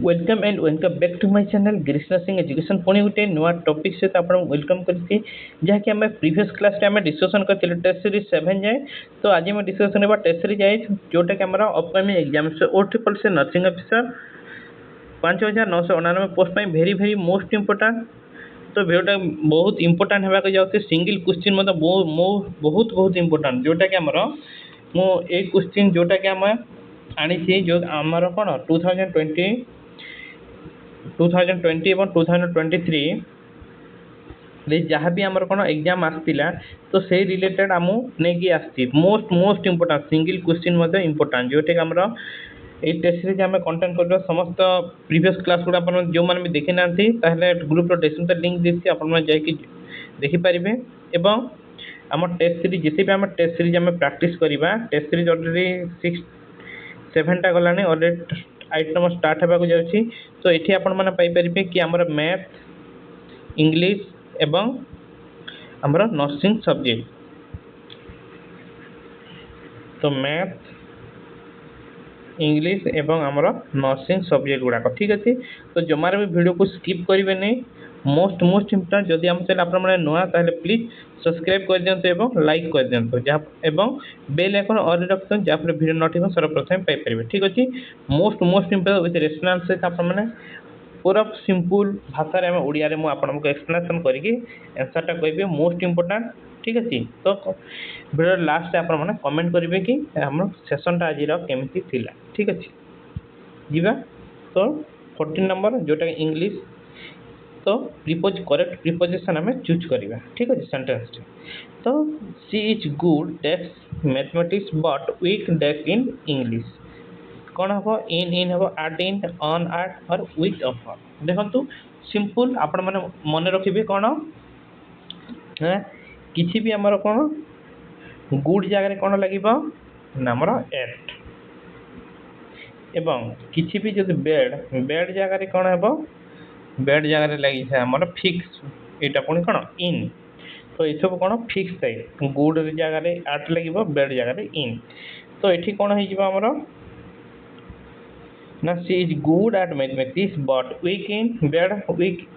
Welcome and welcome back to my channel Grishna Singh education पुणी गोटे नुआ टॉपिक सहित आप वेलकम करती जहाँकि आम प्रीवियस क्लास आम डिस्कसन करते टेस्ट सीरीज 7 जाए। तो आज आम डिस्कसन करवा टेस्ट सीरीज 8 जोटा कि आम अपकमिंग एग्जाम ओ triple C nursing officer 5999 post very very most important. तो भिडियोटा बहुत इंपोर्टाट होगा जाऊँगी सिंगल क्वेश्चन मतलब बहुत बहुत इंपोर्टाट जोटा कि आमर मुझे क्वेश्चन जोटा कि आम आनी जो आमर कौन 2020 और 2023 जहाँ भी आमर कौन एग्जाम आसला तो से रिलेटेड आम नहीं आसी most important single question important जोटा कि आमर ये टेस्ट सीरीज आम कंटेंट कर समस्त प्रीवियस क्लास गुड़ा जो मैंने भी देखी ना ग्रुप डिस्क्रिप्शन लिंक देती आपड़ी देखिपारे एवं आम टेस्ट सीरीज जिते भी आम टेस्ट सीरीज आम प्रैक्टिस करवा टेस्ट सीरीज अलरेडी 6-7टा गला अलरेडी आइटम स्टार्ट होगा जाऊँगी। तो ये आपरे कि आमर मैथ इंग्लिश एवं आमर नर्सिंग सब्जेक्ट तो मैथ इंग्लिश एवं आमर नर्सिंग सब्जेक्ट गुड़ाक ठीक अच्छे। तो जमार भी वीडियो को स्किप करेंगे नहीं मोस्ट इम्पोर्टाट जदि आम चैनल आप नुआ प्लीज सब्सक्राइब कर दिंतु एवं लाइक कर दिंतु एवं बेल आइकन ऑल रखते जहाँफल वीडियो नोटिफिकेशन सर्वप्रथम पाइपर ठीक अच्छे। मोस्ट इम्पोर्टाट विथ रेफरेंस सहित आपने पूरा सिंपल भाषा में ओडिया रे आपको एक्सप्लेनेशन करके आंसरटा कहे मोस्ट इम्पोर्टाट ठीक अच्छे। तो वीडियो लास्ट आप कमेंट करेंगे कि आम सेसनटा आज केमती थिला ठीक अच्छे जीवा। तो 14 नंबर जोटा इंग्लिश तो करेक्ट प्रिपोजिशन आम चूज करवा ठीक अच्छे सेंटेंस तो she is good desk mathematics but weak desk in English कौन हम इन हम आट इन ऑन आट और विथ ऑफ देखो सिंपल आपण मैंने मन रखिए कौन किसी भी आमर कौन गुड जगह कौन लगे आमर एट एवं किसी भी जो बेड जगह कौन है बेड जगह लगे आमर फिक्स यहाँ पुणी कौन इन तो ये सब कौन फिक्स थाए गुड जगह आट लगे बेड जगह इन तो ये कौन होमर ना she is good at mathematics but weak in bad weak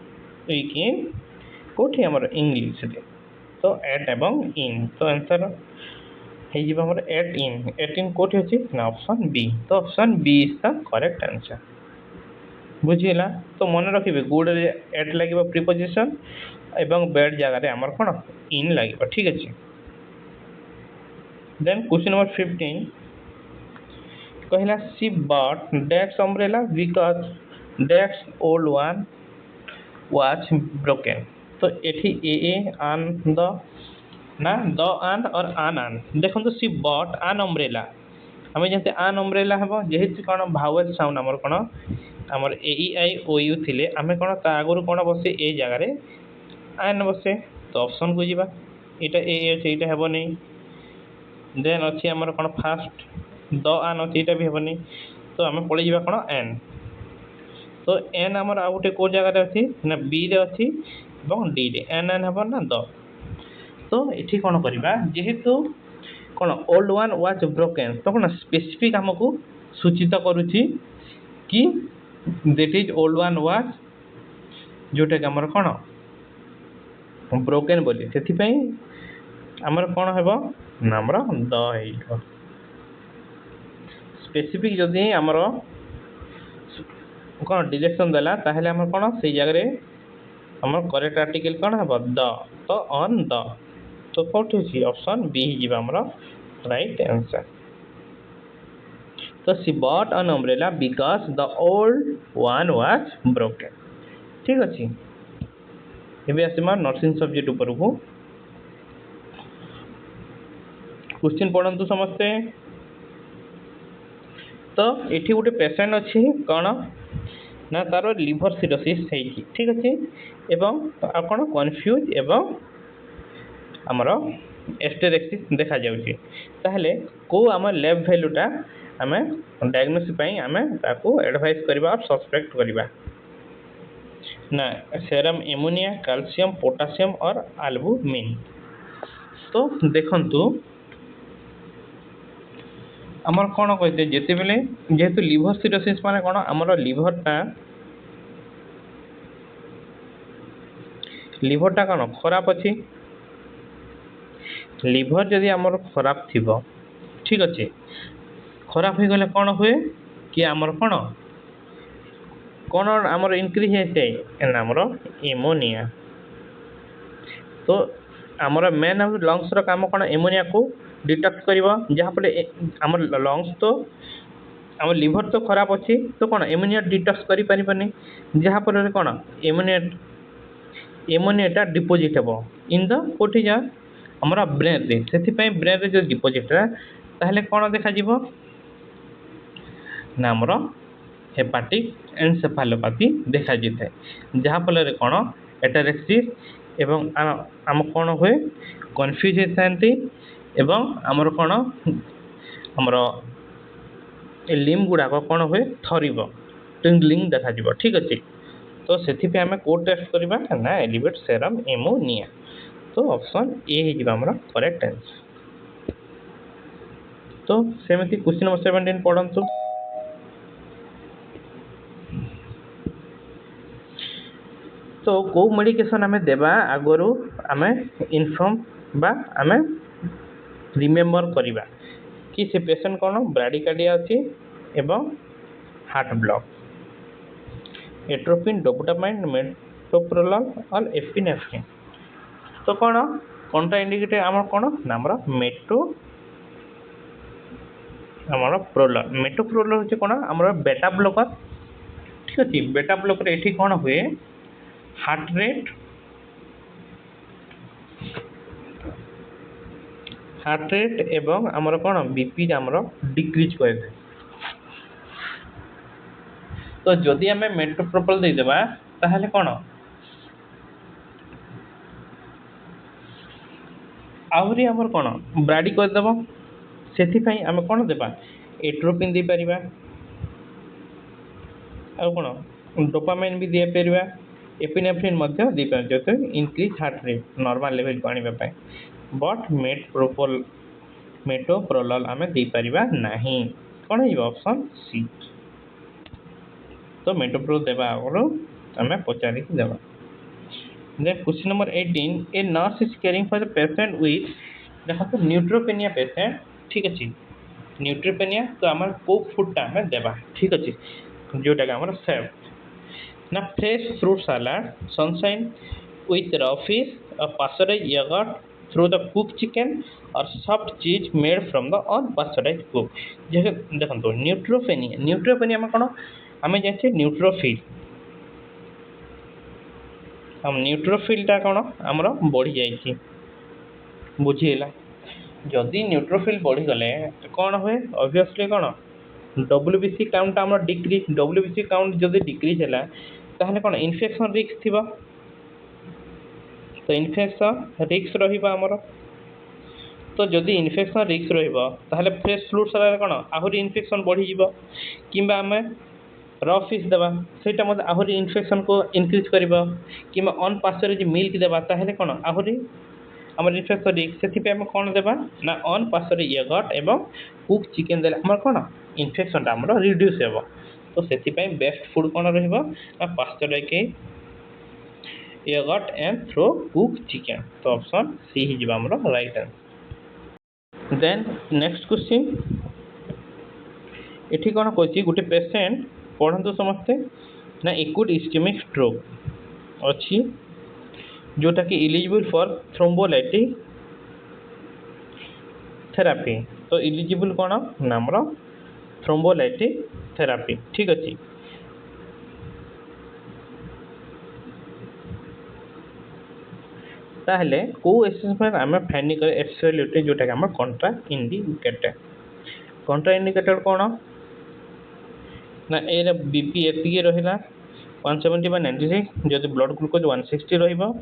in कौटी आमर इंग्लिश तो एट एवं इन तो आंसर हो एट इन कौटी अच्छी ना ऑप्शन बी तो option B is the correct answer बुझीगला। तो मन रखिए गुड एट लगे प्रिपोजिशन एवं बेड जगह आमर कौन इन लगे ठीक अच्छे। देन क्वेश्चन नंबर 15 कहला she bought desk umbrella because desk old one was broken तो ये आन द ना द आन और आन देखो सी बट आन अम्ब्रेला आम जैसे आन अम्ब्रेला हम जेहेतु कौन भावेल साउंड आमर कौन आमर ए आई ओ यू थे आम कौन आगुरी कौन बसे ए जगार आन बसे तो ऑप्शन को जीवा यहाँ ए अच्छे यहाँ हेबनी देन अच्छी आमर कौन फास्ट द आन अच्छे यहाँ भी हेबनी तो आम पड़े जा कौन एन तो एन आमर आ गए कौ जगार अच्छी ना बी रे अच्छी डी रे एन एन हेब ना द तो ये कौन करवा जेहेतु कौन ओल्ड वन वाज ब्रोकन तो कौन स्पेसिफिक आमको सूचित करुच्ची कि that is old one was जोटा कि आमर कौन ब्रोकन बोली से आमर कौन हेब ना आमर द स्पेसिफिक जदि आमर कौन डिरेक्शन देला ताहले आमर कौन से जगह आमर करेक्ट आर्टिकल कौन हेब द तो ऑन द तो कौटी अच्छी ऑप्शन बी ही आमर राइट आंसर। तो she bought an umbrella because the old one was broken ठीक अच्छे। ये आसमा नर्सिंग सब्जेक्ट ऊपर को क्वेश्चन पढ़ु समस्ते। तो ये गोटे पेसेंट अच्छी कौन ना तार लिभर सिरोसिस ठीक अच्छे एवं कौन कन्फ्यूज एवं आमर एस्टेरेक्सिस देखा जाउची ताहले को आम लैब वैल्यूटा आम डायग्नोसिस आम ताको एडवाइस करबा और सस्पेक्ट करबा ना सेरम एमोनिया कैल्शियम पोटासियम और एल्बुमिन। तो देखंतु आमर कौन कहते जिते बेले जेहेतु लिभर सिरोसिस माने कौन आमर लिभरटा कौन खराब अच्छी लिभर जदि आमर खराब थी ठीक अच्छे खराब हो गले कौन हुए कि आमर कौन कौन आमर इनक्रीज होते आमर एमोनिया तो आमर मेन लंग्स काम कौन एमोनिया को डिटॉक्स कर जहाँफल आम लंग्स तो आम लिभर तो खराब अच्छी तो कौन एमोनिया डिटॉक्स करें जहाँफल कौन एमोनियाटा डिपोजिट हे इन द कोठी जा आमर ब्रेन रे से ब्रेन रे जो डिपोजिट है ताहले कौन देखा ना आमर हेपाटिक एनसेफालोपैथी देखा जाए जहाँफल कौन एटारेक्सिस एवं आम कौन हुए कन्फ्यूज होती एवं आमर कौन आमर लिम्ब गुड़ाक कौन हुए थरिब टिंगलिंग देखा ठीक अच्छे तो से आम को टेस्ट करवा ना एलिवेट सेरम एमोनिया तो option A Homer correct answer तो सेमती क्वेश्चन नंबर 17 पढ़ंतु तो को मेडिकेशन आम देवा आगु आम इनफर्म बा आम रिमेम्बर करवा कि से पेशेंट कौन ब्राडिकार्डिया अच्छी एवं heart block atropine dopamine metoprolol और एपिनेफ्रिन तो कौन कौनटा इंडिकेटर आम कौन ना आम मेटोप्रोलॉल हूँ कौन आम बेटा ब्लॉकर ठीक अच्छे बेटा ब्लॉकर ये कौन हुए हार्ट रेट एवं आमर कौन बीपी आमर डिक्रीज कर तो जदि आम मेटोप्रोलॉल देदेबा ताहले कौन आहरी आमर कौन ब्राडी करदेव से आम कौन देवा एट्रोपिन दे पारिबा आ कौन डोपामाइन भी दे पारिबा एपिनेफ्रिन मध्य दे पार जो increase heart rate normal level को आने बट मेटोप्रोलॉल आम दे पारिबा नहीं कौन हो ऑप्शन सी तो मेटोप्रोलॉल देवा आगु आम पचारि देवा Then question number 18 a nurse is caring for the patient with देखो न्यूट्रोपेनिया पेशेंट ठीक अच्छे न्यूट्रोपेनिया तो आम को फुडटा आम देवा ठीक अच्छे जोटा आम सेफ ना fresh fruit salad sunshine with raw fish pasteurised yogurt through the cook chicken और soft cheese made from the unpasteurised cook देखो न्यूट्रोपेनिया में कौन आम जाने न्यूट्रोफिल हम न्यूट्रोफिलटा कौन आमर बढ़ी जाइए बुझीगला जदि न्यूट्रोफिल बढ़ीगले कौन हुए ऑब्वियसली कौन डब्ल्यूबीसी काउंट आम डिक्रीज डब्ल्यूबीसी काउंट जदि डिक्रीज है ताहले कौन इन्फेक्शन रिस्क थी तो इन्फेक्शन रिस्क रमर तो जदि इन्फेक्शन रिस्क रहा फ्रेश फ्रूट सालाड कौन आहरी इन्फेक्शन बढ़ी कि आम रॉ फिश देवा सेटा मत आहरी इन्फेक्शन को इनक्रीज कर कि अनपास्चराइज्ड मिल्क देवा ताहले कौन आहरी आम इन्फेक्शन रिस्क से आम कौन देवा ना अनपास्चराइज्ड योगर्ट एवं कुक चिकेन देले आम कौन इन्फेक्शन आम रिड्यूस हो तो से बेस्ट फूड कौन रहा pasteurised yogurt and throw cook chicken तो ऑप्शन सी ही आम right answer then next question ये कौन कह गोटे पेशेंट पढ़ु समस्ते ना एक्यूट इस्केमिक स्ट्रोक अच्छी जोटा कि इलिजिबल फॉर थ्रोम्बोलाइटिक थेरापी तो इलिजिबल कौन नाम थ्रोम्बोलाइटिक थेरापी ठीक अच्छे ताहले को एसेसमेंट आम फाइंडिंग कर एब्सोल्यूटली जोटा कि आम कंट्रा इंडिकेटर कौन ना ए बीपी एति रहा 170/96 जदि ब्लड ग्लूकोज 160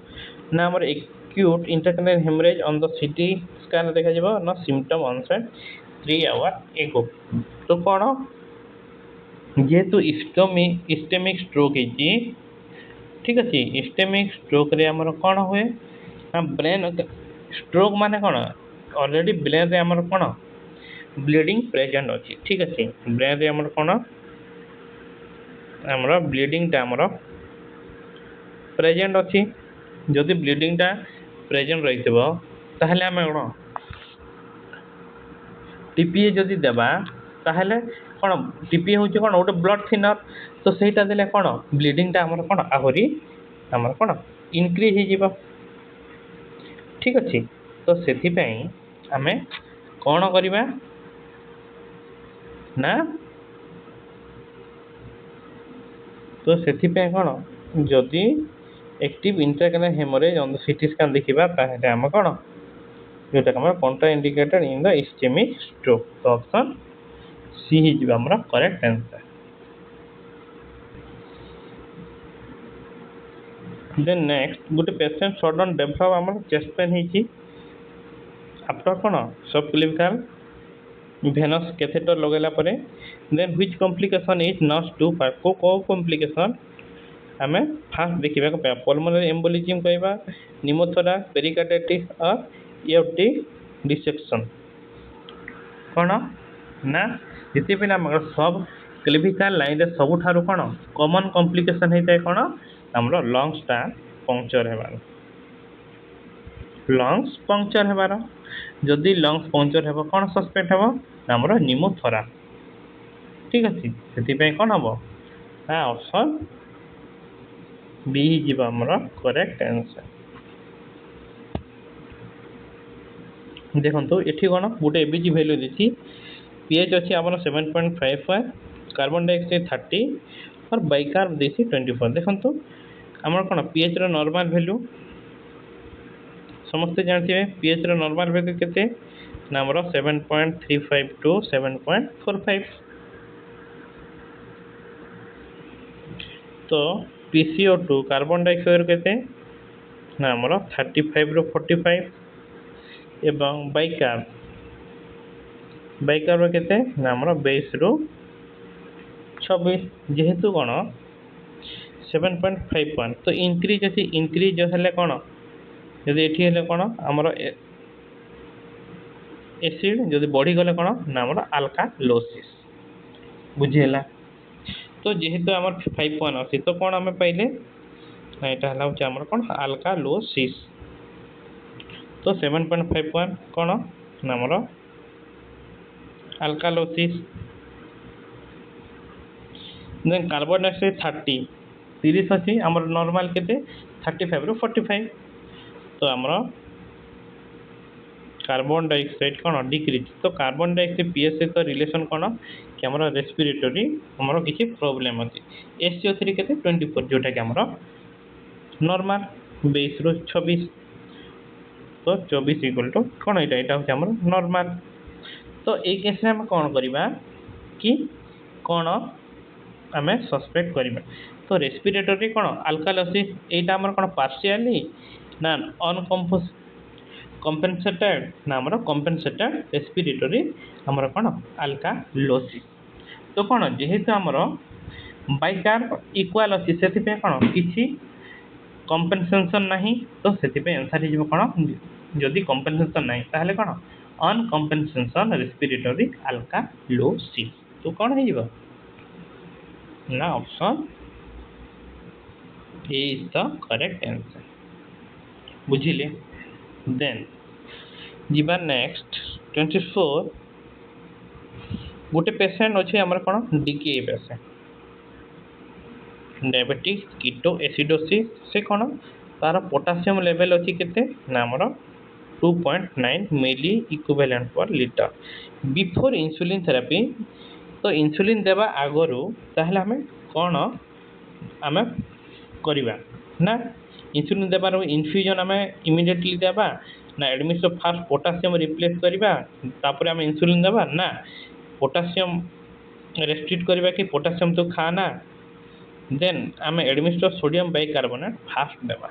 ना आम acute intracranial haemorrhage on the CT scan देखा ना सिम्पटम ऑनसेट 3 आवर एगो तो कौन जेहेतु इस्टेमिक स्ट्रोक है ठीक अच्छे इस्टेमिक स्ट्रोक रे आमर कौन हुए ना ब्रेन स्ट्रोक माने कौन ऑलरेडी ब्रेन रे आमर कौन ब्लीडिंग प्रेजेंट अच्छी ठीक अच्छे ब्रेन रे आमर कौन आमर ब्लीडिंग टा आमर प्रेजेंट अच्छी जदि ब्लीडिंग टा प्रेजेंट रही ताहले आम कौन टीपीए जदि देबा ताहले कौन टीपीए हूँ कौन गोटे ब्लड थिनर तो सहीटा देले कौन ब्लीडिंग टा आमर कौन आहरी आमर कौन इनक्रीज हो ठीक अच्छे तो से आम कौन करवा ना तो से कौन जदि active intracranial haemorrhage on the CT scan देखा ताहले आम कौन जोटा आम contraindicated in the ischaemic stroke तो ऑप्शन सी ही आमर करेक्ट आंसर देन नेक्स्ट गोटे पेशेंट सडन डेभलप आम चेस्ट पेन होती आफ्टर कौन सब क्लिनिकल भेनस कैथेटर लगेला परे then which complication is not to far को कॉम्प्लिकेशन आम फास्ट देखा पल्मोनरी एम्बोलिज्म कहवा निमोथोरा पेरिकार्डाइटिस और एओर्टी डिसेक्शन कौन ना जिते भी आम सब क्लिनिकल लाइन सबुठार कौन कॉमन कॉम्प्लिकेशन होता है कौन आमर लंग्सटा पंक्चर होबार लंग्स पंक्चर होबार जदि लंग्स पंक्चर हो कौन सस्पेक्ट हम आमर निमोथोरा ठीक अच्छे से कौन हम ऑप्शन बी ही आमर करेक्ट आंसर देखो ये कौन गोटे एबीजी वैल्यू देती पीएच अच्छी आम 7.55 कार्बन डाइऑक्साइड 30 और बाइकार्ब देती 24 देखो आमर कौन पीएच नॉर्मल वैल्यू समस्ते जानते पीएच नॉर्मल वैल्यू केते ना आमर 7.35 टू 7.45 तो PCO2 कार्बन डाइऑक्साइड केते ना आमर 35 ରୁ 45 एवं बाइकार्ब केते ना आमर 22 ରୁ 26 जेहेतु कौन 7.51 तो इनक्रीज अच्छी इनक्रीज हेल्ले कौन जदि ये हेल्ले कौन आमर एसिड जदि बढ़ीगले कौन ना आमर आल्कालोसिस बुझीगला तो जेहेतु आमर 5.1 अच्छी तो कौन आम पाइले ना यहाँ हूँ आमर कौन आल्कालोसिस तो 7.51 कौन ना आमर आल्कालोसिस देन कार्बन डाइऑक्साइड 30 अच्छी आमर नॉर्मल केते 35 ରୁ 45 तो आमर कार्बन डाइऑक्साइड कौन डिक्रीज तो कार्बन डाइऑक्साइड पीएच सहित रिलेशन कौन कि आमर रेस्पिरेटरी आमर किसी प्रोब्लेम अच्छी SCO3 केते 24 जोटा कि आमर नॉर्मल 22 ରୁ 26 तो 24 इक्वल टू कौन यहाँ हूँ आमर नॉर्मल तो ये केस आम कौन करवा कि कौन आम सस्पेक्ट करवा तो रेस्पिरेटरी कौन आल्कालोसिस यहाँ आमर कौन पार्शियली ना कम्पेनसेटेड ना आमर कम्पेनसेटेड रेस्पिरेटरी आमर कौन आल्कालोसिस तो कौन जेहेतु आमर बाइकार्ब इक्वाल अच्छी से कौन किसी कम्पेनसेशन नहीं तो से आंसर हो कौन जदि कम्पेनसेशन नहीं ताहले कौन अनकम्पेनसेशन रेस्पिरेटरी आल्कालोसिस तो कौन हो ना option A is the correct answer बुझिले देन जीवा नेक्स्ट 24 गोटे पेशेंट अच्छे आमर कौन DK patient diabetic ketoacidosis से कौन तार पोटासियम लेवल अच्छी केते ना आमर 2.9 milliequivalent per litre before insulin therapy तो इंसुलिन देवा आगरू ताहले आम कौन आम करवा ना इंसुलिन देवार इनफ्यूजन आम इमिडिएटली देवा ना एडमिशन फास्ट पोटासियम रिप्लेस करवा तापर आम इंसुलिन देवा ना पोटासियम रेस्ट्रिक्ट करवा कि पोटासियम तो खाना देन आम एडमिशन सोडियम बाइकार्बोनेट फास्ट देवा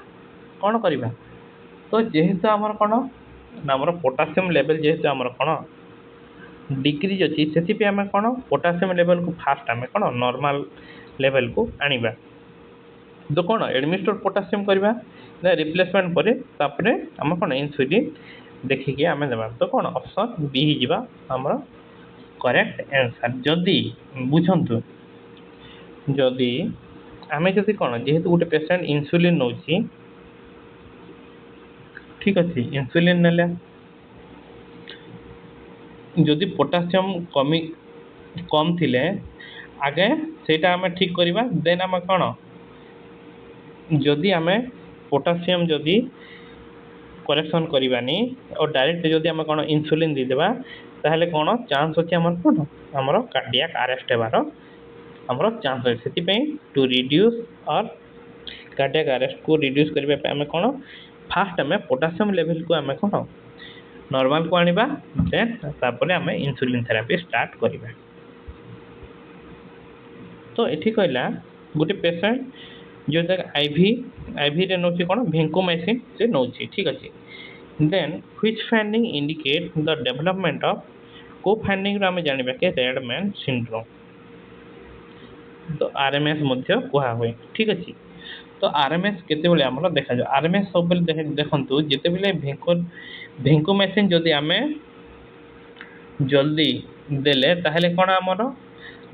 कौन करवा तो जेहेतु आमर कौन ना आमर पोटासियम लेवल जेहेतु आमर कौन डिक्रीज अच्छी से आम कौन पोटासियम लेवल को फास्ट आम कौन नॉर्मल लेवल को आनिबा तो कौन एडमिस्टर पोटासियम करवा रिप्लेसमेंट पर तापरे आम कौन इंसुलिन देखिए आम देवा तो कौन ऑप्शन बी ही आमर करेक्ट आंसर जदि बुझंतु जदि आमे जदि कौन जेहेतु गोटे पेसेंट इन्सुलिन नौची ठीक अच्छे इन्सुलिन नेले जदि पोटासियम कम थिले आगे सेटा आमे ठीक करिबा देन आमे कौन जदि आमे पोटासियम जदि करेक्शन करवानी और डायरेक्ट जदि आमे कौन इन्सुलिन दे देबा ताहले कौन चांस अच्छे हमर कौन हमर कार्डियक अरेस्ट हेबार हमर चांस है से टू रिड्यूस और कार्डियक अरेस्ट को रिड्यूस करबा पे आमे कौन फास्ट आमे पोटासियम लेवल को आमे कौन नॉर्मल को आनिबा देन तापर आमे इन्सुलिन थेरापी स्टार्ट करिबा। तो एठी कहला गोटे पेशेंट जो आईवी रे नौची कौन भेंकोमाइसिन से नौची ठीक अच्छे then which finding indicate the development of को फाइंडिंग रो आमे जानिबा के रेडमैन सिंड्रोम तो आरएमएस मध्य कहा हुए ठीक अच्छे। तो आरएमएस केते बेले हमर देखा जाय आरएमएस सब बेले देखंतु जेते बेले भेंकोमाइसिन जदि आमे जल्दी देले ताहले कौन हमर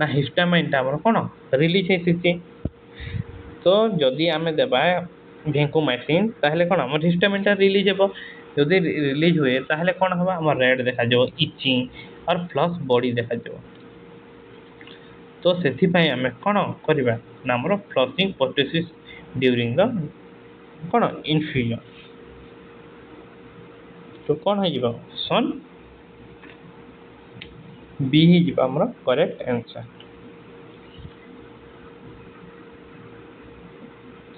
ना हिस्टामाइन टा हमर कौन रिलीज हेसिछि तो जदि आमे देबा भेंकोमाइसिन ताहले कौन हमर हिस्टामाइन टा रिलीज हेबो जदि रिलीज हुए ताहले कौन हबा हमर रेड देखा जाय इचिंग और फ्लश बॉडी देखा जाय तो सेथि पई आमे कौन करबा ना हमर फ्लशिंग प्रोसेस ड्यूरिंग द कौन इन्फ्यूजन तो कौन हो जिवो ऑप्शन बी ही जिवो हमर करेक्ट आंसर।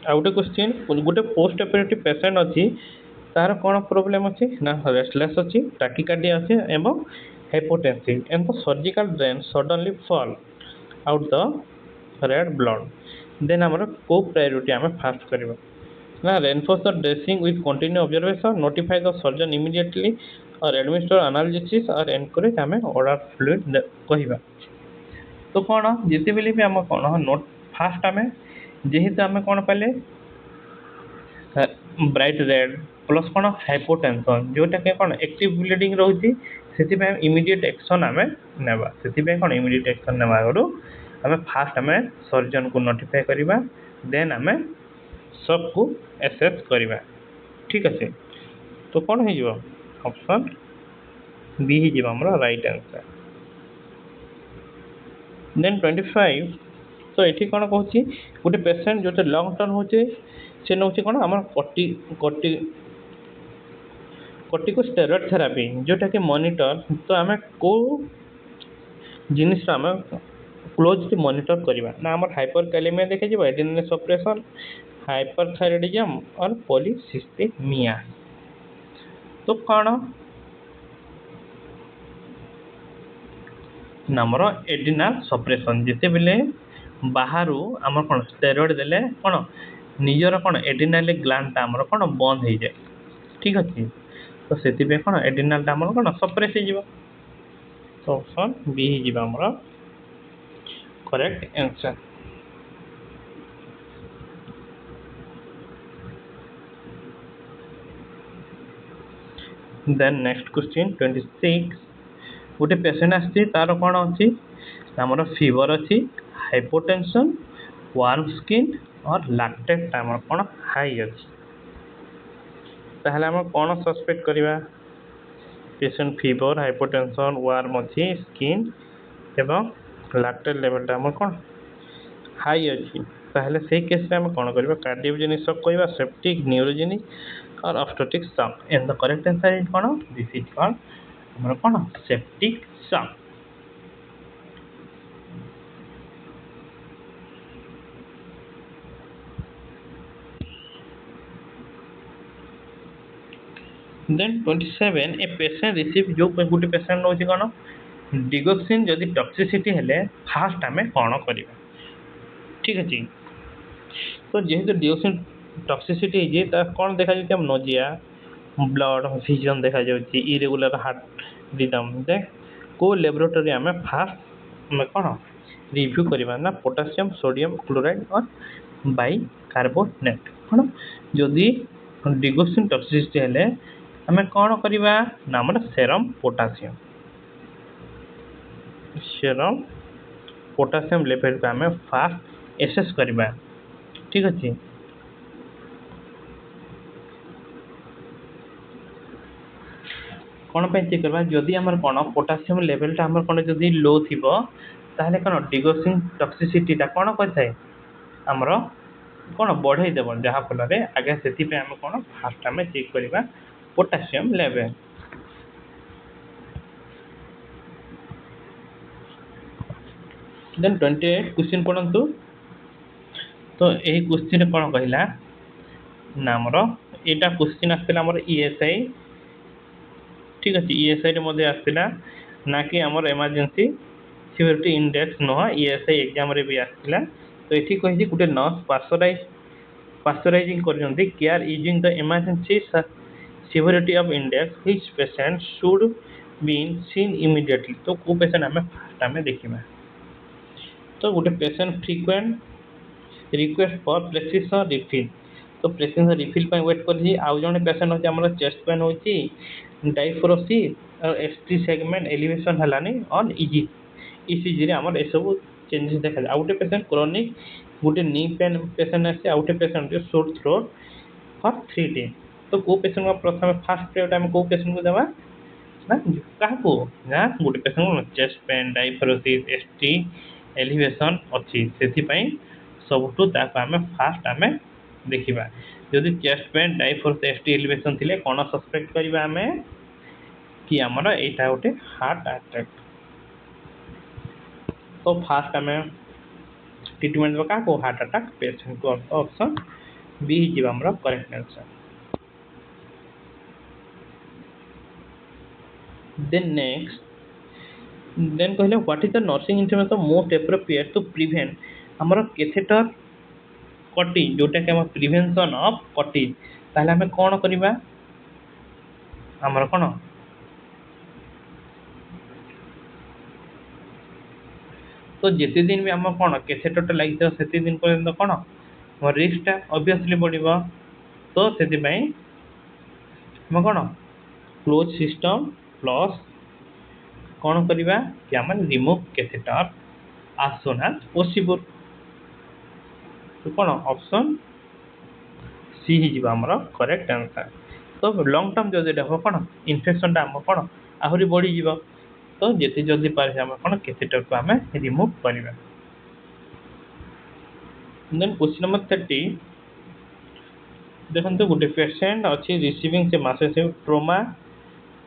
आ गोटे क्वेश्चन गोटे पोस्ट ऑपरेटिव पेशेंट अच्छी तार कौन प्रोब्लेम अच्छी ना रेस्टलेस अच्छी टाकिकार्डिया अच्छी एवं hypotensive and the surgical drain suddenly fall out the red blood then हमर को प्रायोरिटी आमे फास्ट करबा ना reinforce the dressing with continue observation notify the surgeon immediately और एडमिनिस्टर एनालिसिस और एनकरेज आमे ऑर्डर फ्लूइड कहिबा। तो कौन जिते बेले भी आम कौन नोट फास्ट आमे जेहेतु आमे कौन पाले ब्राइट रेड प्लस कौन हाइपोटेंशन जोटा के कौन एक्टिव ब्लीडिंग रोची से इमीडिएट एक्शन आमे नेबा से कौन इमीडिएट एक्शन नेबा आगु आमे फास्ट आमे सर्जन को नोटिफाई करिबा देन आमे सब को एसेस करिबा ठीक अच्छे। तो कौन हो जिवो ऑप्शन बी ही जिवो हमरा राइट आंसर। देन 25 तो ये कौन कहूँ गोटे पेसेंट जो लंग टर्म होचे से नौ कौन आम कॉर्टिकोस्टेरॉइड थेरापी जोटा कि मॉनिटर तो आम को जिनिस आम क्लोजली मॉनिटर करवा ना आम हाइपर कैलेमिया देखे जी एड्रेनल सप्रेशन हाइपरथायरॉइडिज्म और पॉलीसिस्टेमिया। तो कौन नामर एड्रेनल सप्रेशन जिते बेले बाहर आम कौन स्टेरॉइड देले कौन निजर कौन एड्रेनल ग्लैंड आमर कौन बंद हो जाए ठीक अच्छे। तो से कौन एड्रेनल टा आमर कौन सप्रेस हो तो ऑप्शन बी ही आमर correct answer. Then next question 26 गोटे पेशेंट आसी तार कौन अच्छी आमर फीवर अच्छी हाइपोटेंशन वार्म स्किन और लैक्टेट आमर कौन हाई अच्छी ताहले आम कौन सस्पेक्ट करवा पेशेंट फीवर हाइपोटेंशन वार्म अच्छी स्किन एवं लैक्टेट लेवल आम कौन हाई अच्छी ताहले से केस आम कौन करवा कार्डियोजेनिक शॉक कहवा सेप्टिक न्यूरोजेनिक और obstetric shock and the correct answer is कौन दिस इज कॉल्ड हमर कौन septic shock. Then 27 a patient receive जो गोटे पेशेंट नौ कौन डिगोक्सिन जदि टॉक्सिसिटी हेले फास्ट आमे कौन करवा ठीक अच्छे। तो जेहेतु डिगोक्सिन टॉक्सिसिटी है कौन देखा जाए नोजिया ब्लड विजन देखा जाए इरेगुलर हार्ट रिदम देख को लैबोरेटरी आमे फास्ट आमे कौन रिव्यू करवा ना पोटासियम सोडियम क्लोराइड और बाइकार्बोनेट कौन जदि डिगोक्सिन टॉक्सिसिटी हेले आमे कौन करवा ना हमर serum potassium serum potassium level को आम फास्ट एसेस करवा ठीक अच्छे कौन पे चेक करवा जदि आम कौन पोटासियम लेवलटा आम कौन जदि लो थी ताहले कौन डिगोक्सिन टॉक्सिसिटीटा कौन करए आमर कौन बढ़ईदेव जहाँफल आगे से आम कौन फास्ट आम चेक करवा पोटासियम लेवल देन 28 क्वेश्चन पढ़तु तो यही क्वेश्चन कौन कहला ना आमर यहाँ क्वेश्चन आसाला आमर ईएसआई ठीक अच्छे ईएसआई रे आसाला ना कि आमर इमरजेंसी सिवियरिटी इंडेक्स नुह ईएसआई एग्जाम रे भी आसाला तो ये कही गोटे नर्स पार्सराइजिंग कर care using the emergency severity of index which patient should been seen immediately तो को पेशेंट आम फास्ट आम देखा तो गोटे patient frequent request for prescription refill तो प्रेस्क्रिप्शन रिफिल वेट कर आउ जड़े पेशेंट अच्छे आम चेस्ट पेन हो डाइफ्रोसी और एसटी सेगमेंट एलिवेशन है ऑन ईसीजी रे आमर सब चेंजेस देखा आउ गोटे पेशेंट क्रोनिक गोटे नी पेन पेशेंट आसे आउ गोटे patient sore throat for 3 days तो को पेशेंट को प्रथम फास्ट प्रायोरिटी आम को पेशेंट को देवा ना क्या गोटे patient chest pain diaphoresis ST elevation अच्छी से सबुठू आम फास्ट आम देखा जदि chest pain diaphoresis ST elevation थी कौन सस्पेक्ट करवा आम कि आमर यहाँ गोटे हार्ट अटैक तो फास्ट आम ट्रिटमेंट क्या को हार्ट अटैक पेशेंट को ऑप्शन बी आमर correct answer then next then कहले what is the nursing information most appropriate to prevent आमर कैथेटर कटिज जोटा कि प्रिवेंशन ऑफ कटिज ताहले आम कौन करवा आमर कौन तो जिते दिन भी आम कौन कैथेटरटा लगी से दिन पर्यंत कौन रिस्कटा ऑब्वियसली बढ़िया तो से आम कौन क्लोज सिस्टम प्लस कौन करवा कि आम remove catheter as soon as possible तो कौन ऑप्शन सी ही आमर करेक्ट आंसर तो लंग टर्म जदि हम कौन इन्फेक्शनटा आम कौन आहरी बढ़ी तो जिते जल्दी पारे आम कौन कैथेटर को आम रिमूव करवा देन क्वेश्चन नंबर 30 देखो गोटे पेशेंट अच्छी रिसीविंग से मासिव ट्रोमा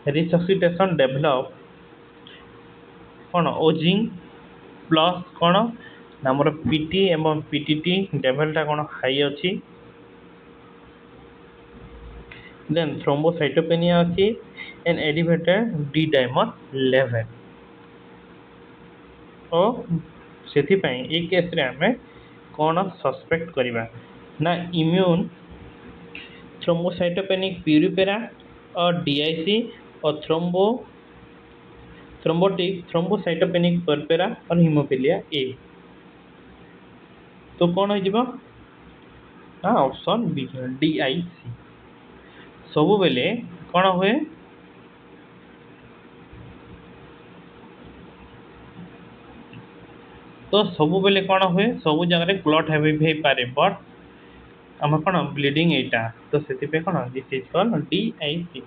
रिससिटेशन डेभलप कौन ओजिंग प्लस कौन आमर पीटी एवं पीटीटी लेवलटा कौन हाई अच्छी देन थ्रोम्बोसाइटोपेनिया अच्छी and elevated D dimer level और से केस रे आम कौन सस्पेक्ट करवा ना इम्यून थ्रोम्बोसाइटोपेनिक प्यूरिपेरा और डीआईसी और थ्रोम्बोटिक थ्रोम्बोसाइटोपेनिक परपेरा और हिमोफिलिया ए तो कौन हो ऑप्शन बी डीआईसी सबु बेले कौन हुए तो सबु बेले कौन हुए सबु जगह क्लट हो पारे बट आम कौन ब्लीडिंग एटा तो से कौन this is called DIC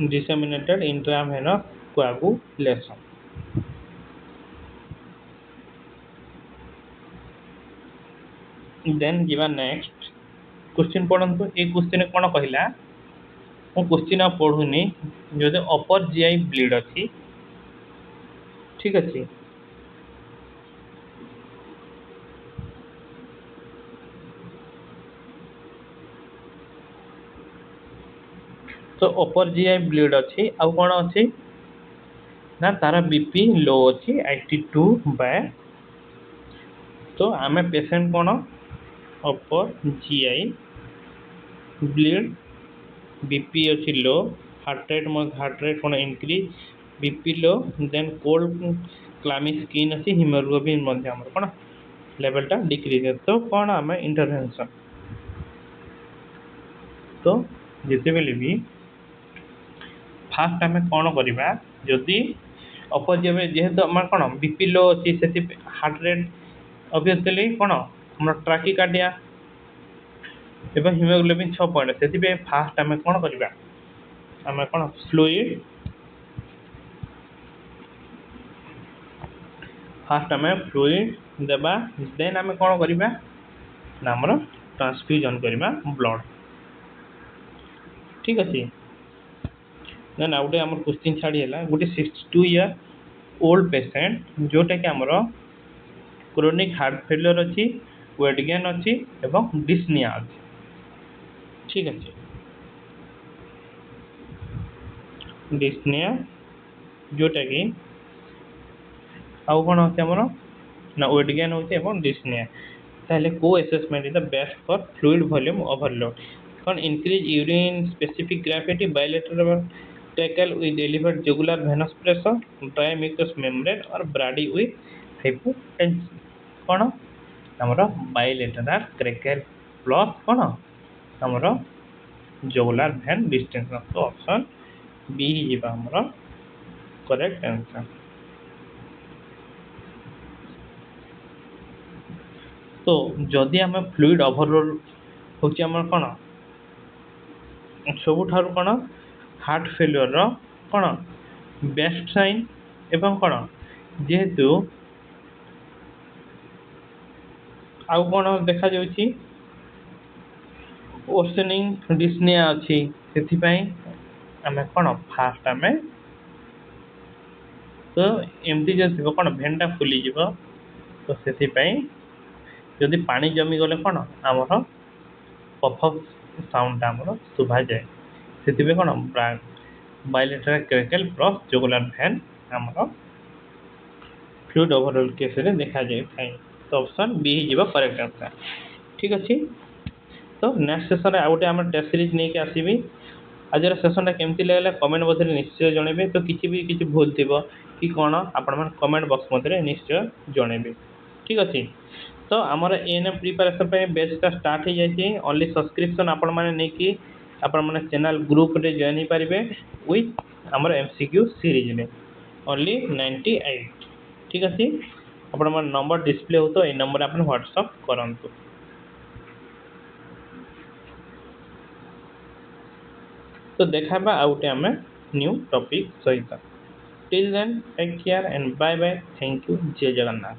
disseminated intravenous coagulation then जीवा नेक्स्ट क्वेश्चन पढ़ंतु ए क्वेश्चन कौन कहला मु क्वेश्चन आ पढ़ुनी जो अपर जीआई ब्लीड अच्छी ठीक अच्छे तो अपर जीआई ब्लीड अच्छी आउ कौन अच्छी ना तार बीपी लो अच्छी 82 बाय तो आम पेशेंट कौन अपर जीआई ब्लीड बीपी अच्छी लो हार्ट रेट कौन increase BP low then cold clammy skin अच्छी हिमोग्लोबिन कौन लेवलटा डिक्रीज तो कौन आम इंटरवेंशन तो जिते बेले भी फास्ट आम कौन करवा जदि ଅପୋଜିଟ୍ ଯେହେତୁ ଆମର କ'ଣ ବିପି ଲୋ ଅଛି ସେଥିପାଇଁ ହାର୍ଟ ରେଟ୍ ଅବଭିୟସଲି କ'ଣ ଆମର ଟ୍ରାକିକାର୍ଡ଼ିଆ ଏବଂ ହିମୋଗ୍ଲୋବିନ୍ 6 ପଏଣ୍ଟ ସେଥିପାଇଁ ଫାଷ୍ଟ ଆମେ କ'ଣ କରିବା ଆମେ କ'ଣ ଫାଷ୍ଟ ଆମେ ଫ୍ଲୁଇଡ୍ ଦେବା ଦେନ୍ ଆମେ କ'ଣ କରିବା ନା ଆମର ଟ୍ରାନ୍ସଫ୍ୟୁଜନ୍ କରିବା ବ୍ଲଡ଼ ଠିକ୍ ଅଛି ଦେନ୍ ଆଉ ଗୋଟେ ଆମର କ୍ୱେଶ୍ଚିନ୍ ଛାଡ଼ି ହେଲା ଗୋଟେ 62 ଇୟର୍ ଓଲ୍ଡ ପେସେଣ୍ଟ ଯେଉଁଟାକି ଆମର କ୍ରୋନିକ୍ ହାର୍ଟ ଫେଲିୟର୍ ଅଛି ୱେଟ୍ ଗେନ୍ ଅଛି ଏବଂ ଡିସ୍ନିଆ ଅଛି ଠିକ୍ ଅଛି ଡିସ୍ନିଆ ଯେଉଁଟାକି ଆଉ କ'ଣ ଅଛି ଆମର ନା ୱେଟ୍ ଗେନ୍ ହେଉଛି ଏବଂ ଡିସ୍ନିଆ ତାହେଲେ କେଉଁ assessment is the best for fluid volume overload କ'ଣ increase urine specific gravity bilateral tracheal with elevated jugular venous pressure dry mucous membrane or brady with hypotension କ'ଣ ଆମର ବାୟୋଲେଟରାଲ୍ tracheal ପ୍ଲସ୍ କ'ଣ ଆମର jugular vein distension ତ option B ହେଇଯିବ ଆମର correct answer ତ ଯଦି ଆମେ ଫ୍ଲୁଇଡ୍ ଓଭରଲୋଡ୍ ହେଉଛି ଆମର କ'ଣ ସବୁଠାରୁ କ'ଣ ହାର୍ଟ ଫେଲିୟରର କ'ଣ ବେଷ୍ଟ ସାଇନ୍ ଏବଂ କ'ଣ ଯେହେତୁ ଆଉ କ'ଣ ଦେଖାଯାଉଛି ଓସେନିଂ ଡିସ୍ନିଆ ଅଛି ସେଥିପାଇଁ ଆମେ କ'ଣ ଫାଷ୍ଟ ଆମେ ତ ଏମିତି ଯଦି ଥିବ କ'ଣ ଭେନ୍ଟା ଫୁଲିଯିବ ତ ସେଥିପାଇଁ ଯଦି ପାଣି ଜମିଗଲେ କ'ଣ ଆମର ପଫ୍ ସାଉଣ୍ଡଟା ଆମର ଶୁଭାଯାଏ ସେଥିପାଇଁ କ'ଣ ବାୟୋଲେଟରାଲ୍ tracheal ପ୍ଲସ୍ jugular vein ଆମର ଫ୍ଲୁଇଡ୍ ଓଭରଲୋଡ୍ କେସ୍ରେ ଦେଖାଯାଇଥାଏ ତ ଅପସନ୍ ବି ହେଇଯିବ କରେକ୍ଟ ଆନ୍ସର୍ ଠିକ୍ ଅଛି ତ ନେକ୍ସଟ ସେସନ୍ରେ ଆଉ ଗୋଟେ ଆମର ଟେଷ୍ଟ ସିରିଜ୍ ନେଇକି ଆସିବି ଆଜିର ସେସନ୍ଟା କେମିତି ଲାଗିଲା କମେଣ୍ଟ ମଧ୍ୟରେ ନିଶ୍ଚୟ ଜଣାଇବେ ତ କିଛି ଭୁଲ ଥିବ କି କ'ଣ ଆପଣମାନେ କମେଣ୍ଟ ବକ୍ସ ମଧ୍ୟରେ ନିଶ୍ଚୟ ଜଣାଇବେ ଠିକ୍ ଅଛି ତ ଆମର ଏଏନ୍ଏମ୍ ପ୍ରିପାରେସନ୍ ପାଇଁ ବେଚ୍ଟା ଷ୍ଟାର୍ଟ ହେଇଯାଇଛି ଓନ୍ଲି ସବସ୍କ୍ରିପସନ୍ ଆପଣମାନେ ନେଇକି ଆପଣମାନେ ଚ୍ୟାନେଲ୍ ଗ୍ରୁପ୍ରେ ଜଏନ୍ ହେଇପାରିବେ ୱିଥ୍ ଆମର MCQ ସିରିଜ୍ରେ ଓନ୍ଲି 98 ଠିକ୍ ଅଛି ଆପଣଙ୍କର ନମ୍ବର ଡିସପ୍ଲେ ହେଉଥିବ ଏଇ ନମ୍ବରରେ ଆପଣ ହ୍ୱାଟ୍ସଆପ୍ କରନ୍ତୁ ତ ଦେଖାଇବା ଆଉ ଗୋଟେ ଆମେ ନ୍ୟୁ ଟପିକ୍ ସହିତ till then take care and bye bye thank you ଜୟ ଜଗନ୍ନାଥ